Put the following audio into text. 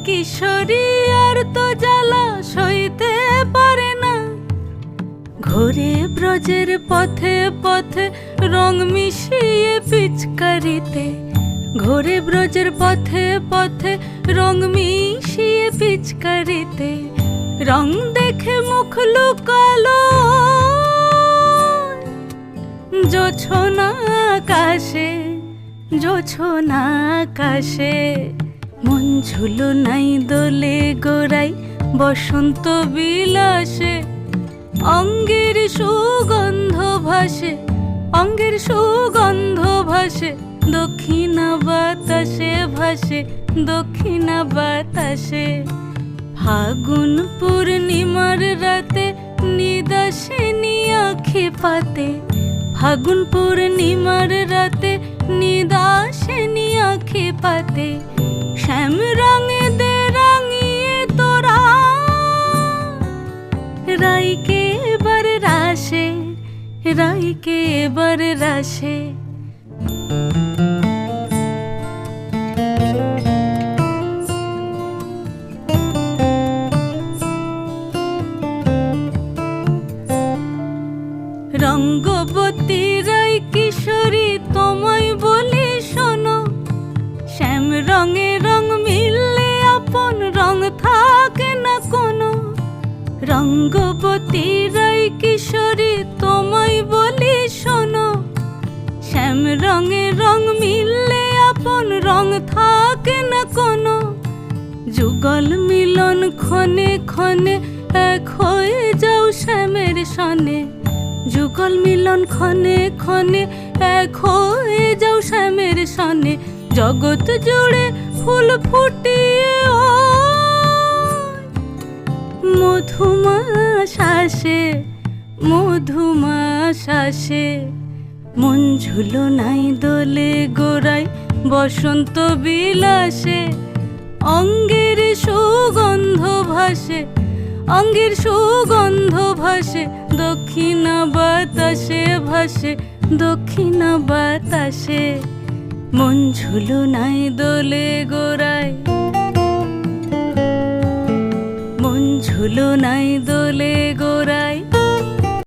কিশোরী আর তো জ্বালা সইতে পারে না। ঘোরে ব্রজের পথে পথে রং মিশিয়ে পিচকারিতে, ঘোরে ব্রজের পথে পথে রং মিশিয়ে পিচকারিতে। রং দেখে মুখ লুকালো জোছনা আকাশে, জোছনা আকাশে। মন ঝুলো নাই দোলে গোড়াই বসন্ত বিলাসে। অঙ্গের সুগন্ধ ভাসে, অঙ্গের সুগন্ধ ভাসে, দক্ষিণা বাতাসে ভাসে, দক্ষিণা বাতাসে। ফাগুন পূর্ণিমার রাতে নিদাসিনী আঁখি পাতে, ফাগুন পূর্ণিমার রাতে নিদাসিনী আঁখি পাতে। শ্যাম রঙে দে রাঙিয়ে তোরা রাইকে এবার রাশে, রাইকে এবার রাশে। রঙ্গবতী রাই কিশোরী তোমায় বলি শোনো, শ্যাম রঙে রং মিললে আপন রং থাকে না কোনো। রঙ্গবতী রাই কিশোরী তোমায় বলি শোনো, শ্যাম রঙে রং মিললে আপন রং থাকে না কোনো। যুগল মিলন ক্ষণে ক্ষণে এক হয়ে যাও শ্যামের সনে, যুগল মিলন ক্ষণে ক্ষণে এক হয়ে যাও শ্যামের সনে। জগৎ জুড়ে ফুল ফুটিয়ে ও মধুমাশাসে, মধুমাশাসে। মন ঝুলো নাই দোলে গোড়াই বসন্ত বিলাসে। অঙ্গের সুগন্ধ ভাসে, অঙ্গের সুগন্ধ ভাসে, দক্ষিণা বাতাসে ভাসে, দক্ষিণা বাতাসে। মন ঝুলো নাই দোলে গোড়ায়, মন ঝুলো নাই দোলে গোড়ায়।